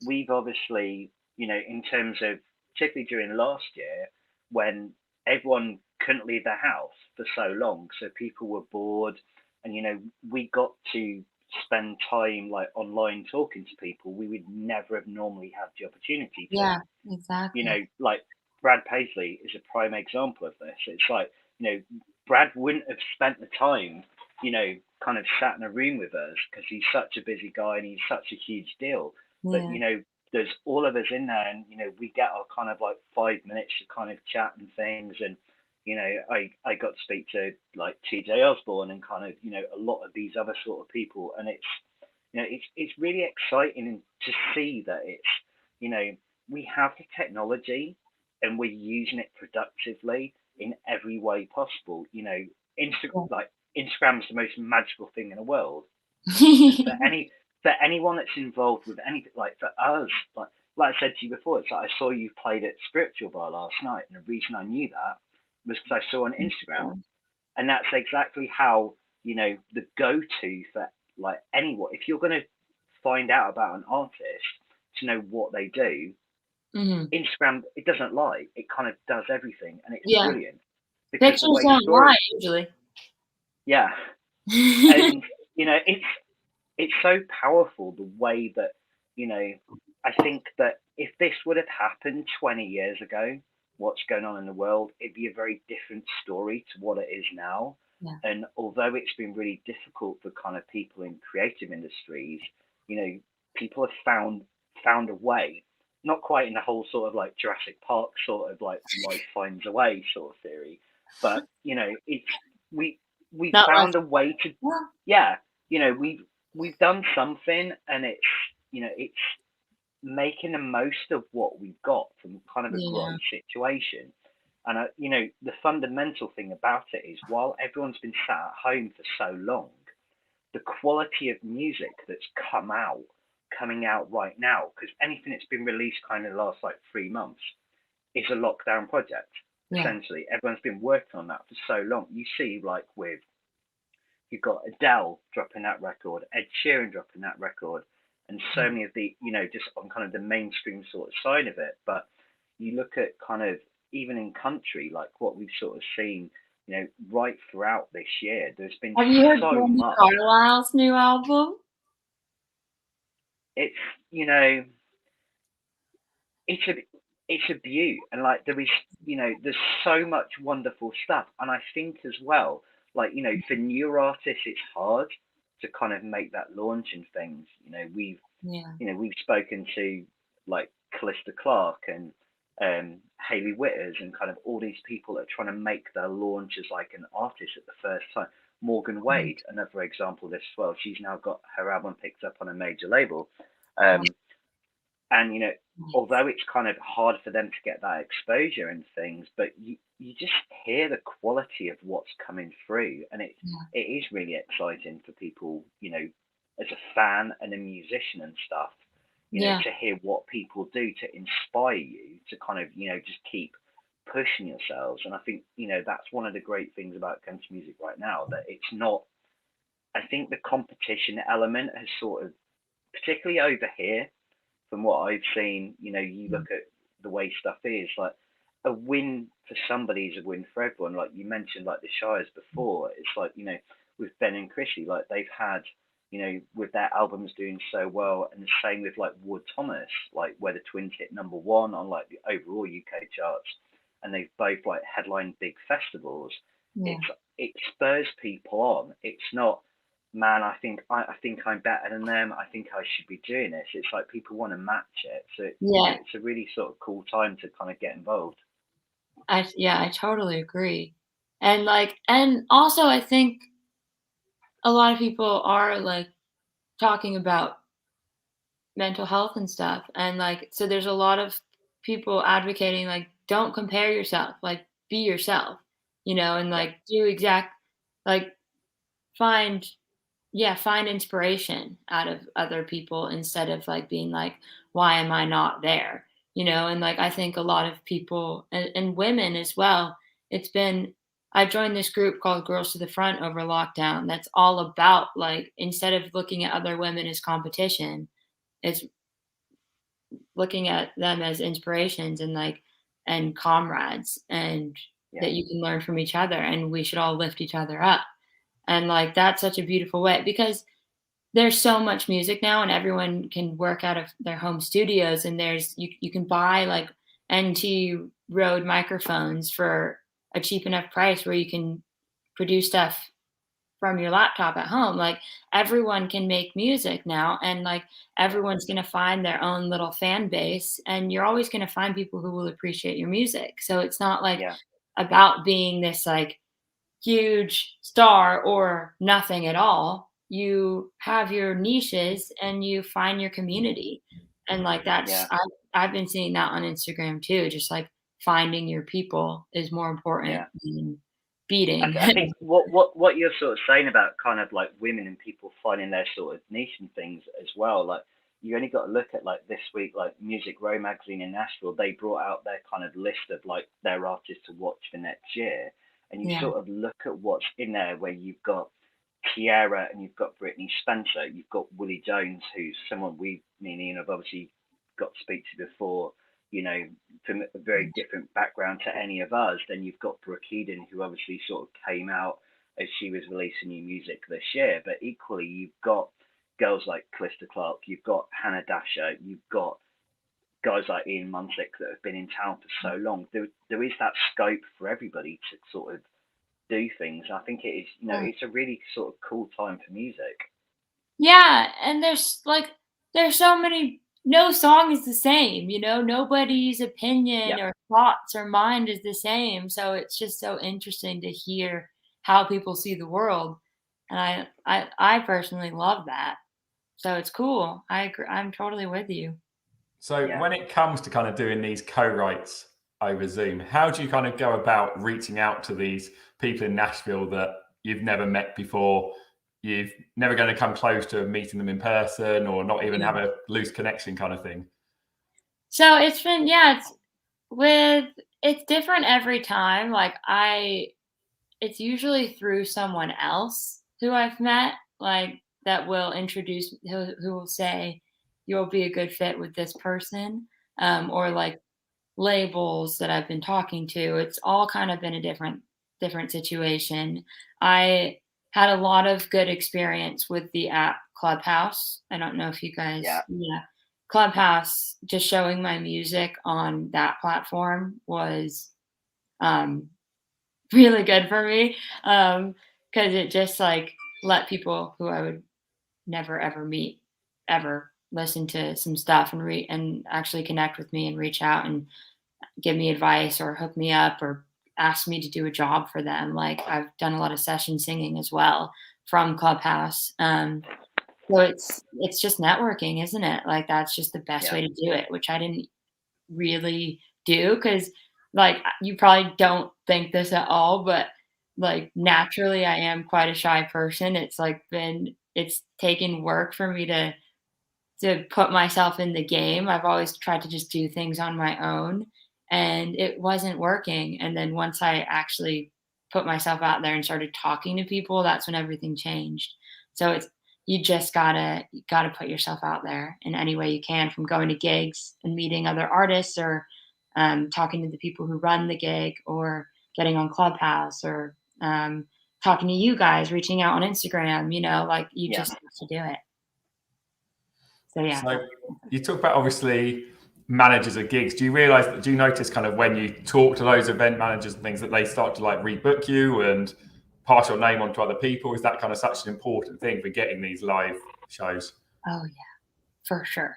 Speaker 3: we've obviously, in terms of particularly during last year when everyone couldn't leave their house for so long, so people were bored, and we got to spend time like online talking to people we would never have normally had the opportunity to.
Speaker 2: Yeah, exactly.
Speaker 3: Like Brad Paisley is a prime example of this. It's like, Brad wouldn't have spent the time, kind of sat in a room with us because he's such a busy guy and he's such a huge deal. But, there's all of us in there and, we get our kind of like 5 minutes to kind of chat and things. And, I got to speak to like TJ Osborne and kind of, a lot of these other sort of people. And it's really exciting to see that it's, we have the technology and we're using it productively in every way possible. Instagram's the most magical thing in the world. for anyone that's involved with anything, like for us, like I said to you before, it's like I saw you played at Spiritual Bar last night, and the reason I knew that was because I saw on Instagram, and that's exactly how the go-to for like anyone. If you're going to find out about an artist to know what they do, Instagram, it doesn't lie. It kind of does everything, and it's brilliant.
Speaker 2: Pictures don't lie usually.
Speaker 3: Yeah, and it's so powerful the way that I think that if this would have happened 20 years ago, what's going on in the world, it'd be a very different story to what it is now.
Speaker 2: Yeah.
Speaker 3: And although it's been really difficult for kind of people in creative industries, people have found a way. Not quite in the whole sort of like Jurassic Park sort of like life finds a way sort of theory, but it's we found a way to we've done something, and it's making the most of what we've got from kind of a grotty situation. And the fundamental thing about it is while everyone's been sat at home for so long, the quality of music that's coming out right now, because anything that's been released kind of the last like 3 months is a lockdown project. Essentially, everyone's been working on that for so long. You see, like you've got Adele dropping that record, Ed Sheeran dropping that record, and so many of the just on kind of the mainstream sort of side of it. But you look at kind of even in country, like what we've sort of seen, right throughout this year, there's been
Speaker 2: Have you heard
Speaker 3: so much.
Speaker 2: Carlisle's new album?
Speaker 3: It's it's a beaut, and like there is there's so much wonderful stuff. And I think as well, like for newer artists it's hard to kind of make that launch and things. We've spoken to like Callista Clark and Hayley Whitters and kind of all these people that are trying to make their launch as like an artist at the first time. Morgan Wade, another example of this as well. She's now got her album picked up on a major label. And although it's kind of hard for them to get that exposure and things, but you just hear the quality of what's coming through, and it is really exciting for people, as a fan and a musician and stuff, to hear what people do to inspire you to kind of just keep pushing yourselves. And I think that's one of the great things about country music right now, that it's not. I think the competition element has sort of, particularly over here, from what I've seen, you look at the way stuff is, like a win for somebody is a win for everyone. Like you mentioned, like the Shires before, it's like, with Ben and Chrissy, like they've had, you know, with their albums doing so well, and the same with like Wood Thomas, like where the twins hit #1 on like the overall UK charts, and they've both like headlined big festivals.
Speaker 2: Yeah.
Speaker 3: It spurs people on. It's not, man, I think I'm better than them. I think I should be doing this. It's like people want to match it. So
Speaker 2: Yeah.
Speaker 3: it's a really sort of cool time to kind of get involved.
Speaker 2: I totally agree. And also I think a lot of people are like talking about mental health and stuff. And like, so there's a lot of people advocating, like, don't compare yourself, like, be yourself, and
Speaker 3: Yeah,
Speaker 2: like like, find, yeah, find inspiration out of other people instead of like being like, why am I not there? And like, I think a lot of people and women as well, it's been, I joined this group called Girls to the Front over lockdown that's all about like, instead of looking at other women as competition, it's looking at them as inspirations and like and comrades and
Speaker 3: yeah,
Speaker 2: that you can learn from each other and we should all lift each other up. And like that's such a beautiful way because there's so much music now and everyone can work out of their home studios and you can buy like NT Rode microphones for a cheap enough price where you can produce stuff from your laptop at home. Like everyone can make music now and like
Speaker 3: yeah,
Speaker 2: everyone's going to find their own little fan base and you're always going to find people who will appreciate your music. So it's not like
Speaker 3: yeah,
Speaker 2: about being this like huge star or nothing at all. You have your niches and you find your community. And like
Speaker 3: yeah.
Speaker 2: I've been seeing that on Instagram too, just like finding your people is more important
Speaker 3: Yeah.
Speaker 2: than beating.
Speaker 3: I think what you're sort of saying about kind of like women and people finding their sort of niche and things as well, like you only got to look at like this week, like Music Row magazine in Nashville, they brought out their kind of list of like their artists to watch for next year, and you
Speaker 2: Yeah.
Speaker 3: sort of look at what's in there where you've got Tierra and you've got Brittany Spencer, you've got Willie Jones, who's someone me and Ian have obviously got to speak to before, you know, from a very different background to any of us. Then you've got Brooke Eden, who obviously sort of came out as she was releasing new music this year. But equally, you've got girls like Calista Clark, you've got Hannah Dasher, you've got guys like Ian Munsick that have been in town for so long. There is that scope for everybody to sort of do things. I think it is, you know, it's a really sort of cool time for music.
Speaker 2: Yeah, and there's so many, no song is the same, nobody's
Speaker 3: Yeah,
Speaker 2: opinion or thoughts or mind is the same. So it's just so interesting to hear how people see the world. And I personally love that. So it's cool. I agree. I'm totally with you.
Speaker 1: So
Speaker 3: yeah.
Speaker 1: when it comes to kind of doing these co-writes over Zoom, how do you kind of go about reaching out to these people in Nashville that you've never met before? You've never going to come close to meeting them in person or not even have a loose connection kind of thing.
Speaker 2: So it's been, yeah, it's different every time. It's usually through someone else who I've met, like that will introduce who will say you'll be a good fit with this person, or like labels that I've been talking to. It's all kind of been a different situation. I had a lot of good experience with the app Clubhouse. I don't know if you guys,
Speaker 3: Yeah,
Speaker 2: yeah, Clubhouse. Just showing my music on that platform was um, really good for me because it just like let people who I would never ever meet ever listen to some stuff and and actually connect with me and reach out and give me advice or hook me up or ask me to do a job for them. Like I've done a lot of session singing as well from Clubhouse. So it's just networking, isn't it? Like that's just the best
Speaker 3: yeah,
Speaker 2: way to do it, which I didn't really do because like you probably don't think this at all, but like naturally I am quite a shy person. It's taken work for me to put myself in the game. I've always tried to just do things on my own and it wasn't working. And then once I actually put myself out there and started talking to people, that's when everything changed. So it's you just gotta put yourself out there in any way you can, from going to gigs and meeting other artists or talking to the people who run the gig or getting on Clubhouse or talking to you guys, reaching out on Instagram, you know, like you just have to do it. So yeah.
Speaker 1: So you talk about obviously managers of gigs. Do you notice kind of when you talk to those event managers and things that they start to like rebook you and pass your name on to other people? Is that kind of such an important thing for getting these live shows?
Speaker 2: Oh yeah, for sure.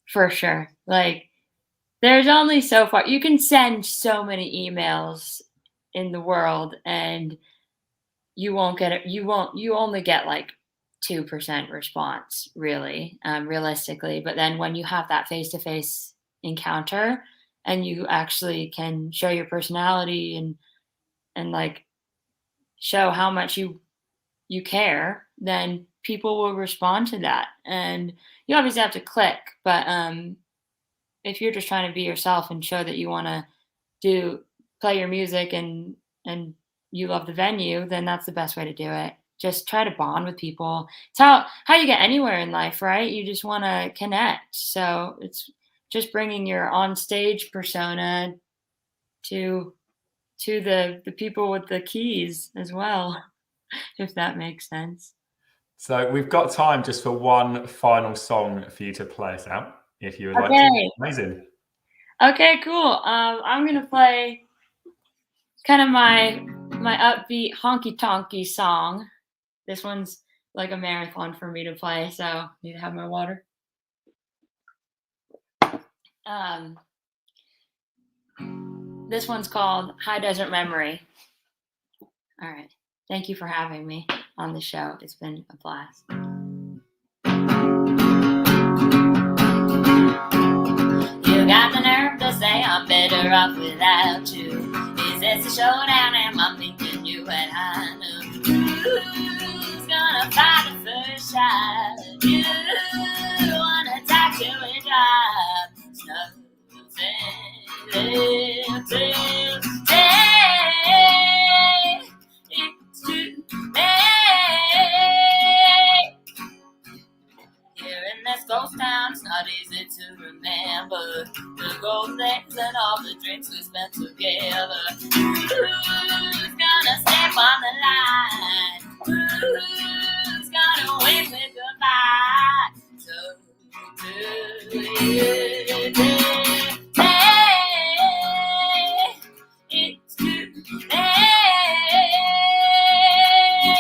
Speaker 2: For sure. Like there's only so far you can send so many emails in the world and you won't get it. You only get like 2% response really, realistically. But then when you have that face-to-face encounter and you actually can show your personality and like show how much you care, then people will respond to that. And you obviously have to click, but if you're just trying to be yourself and show that you want to play your music and you love the venue, then that's the best way to do it. Just try to bond with people. It's how you get anywhere in life, right? You just want to connect. So it's just bringing your on stage persona to the people with the keys as well, if that makes sense.
Speaker 1: So we've got time just for one final song for you to play us out, if you would like to. Amazing.
Speaker 2: Okay, cool. I'm gonna play kind of my upbeat honky tonky song. This one's like a marathon for me to play, so I need to have my water. This one's called High Desert Memory. All right. Thank you for having me on the show. It's been a blast. You got the nerve to say I'm better off without you. Is this a showdown? Am I thinking you at high noon? Who's gonna fight the first shot? You wanna talk to a job? Nothing left to say. It's too late. Here in this ghost town, it's not easy to remember the gold things and all the drinks we spent together. Who's gonna step on the line? Who's gonna wave me goodbye? So do you say it's too late?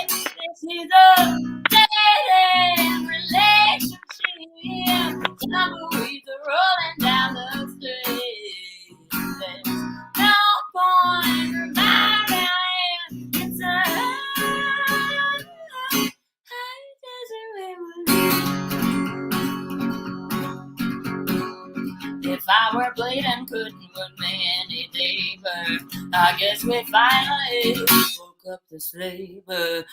Speaker 2: This is a dead-end relationship. Tumbleweeds are rolling down the street. There's no point reminding. It's a high desert memory. If I were bleeding, couldn't put me any deeper. I guess we finally woke up to sleep. Who's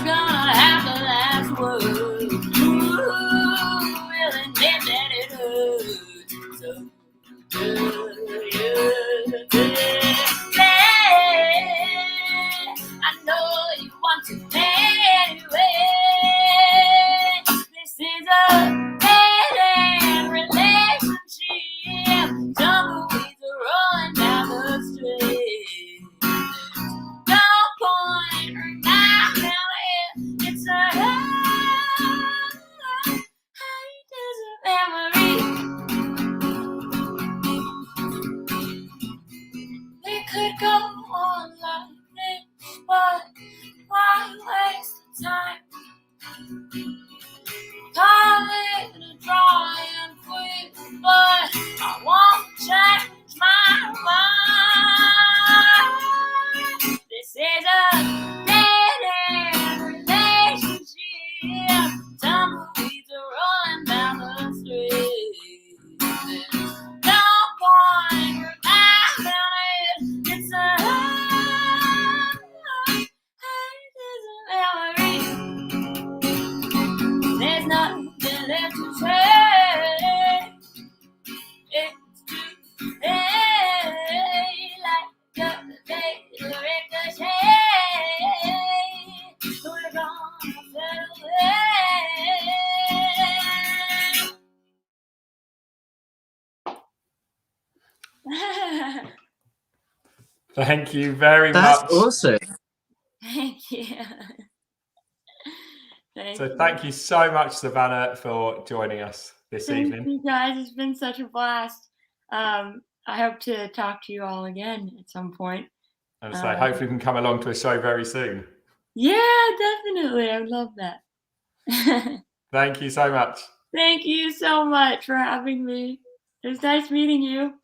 Speaker 2: gonna have the last word? Who will admit that it hurts? So do you say I know you want to anyway? This is a dead-end relationship. Tumbleweeds are rolling down the street. No point reminding it. It's a high desert memory. We could go on like this, but why waste the time? Calling to try and quit, but I won't change my mind. This is a dead-end relationship. Tumbleweeds are rolling down the street. There's no point reminding it. It's a high desert memory. There's nothing left to say. It's too late, like the day the ricochet. We're gonna fade away.
Speaker 1: Thank you very much.
Speaker 4: That's awesome.
Speaker 2: Yeah.
Speaker 1: Thank you so much, Savannah, for joining us this
Speaker 2: Thank
Speaker 1: evening.
Speaker 2: you guys. It's been such a blast. I hope to talk to you all again at some point.
Speaker 1: And so hopefully we can come along to a show very soon.
Speaker 2: Yeah, definitely. I would love that.
Speaker 1: Thank you so much.
Speaker 2: Thank you so much for having me. It was nice meeting you.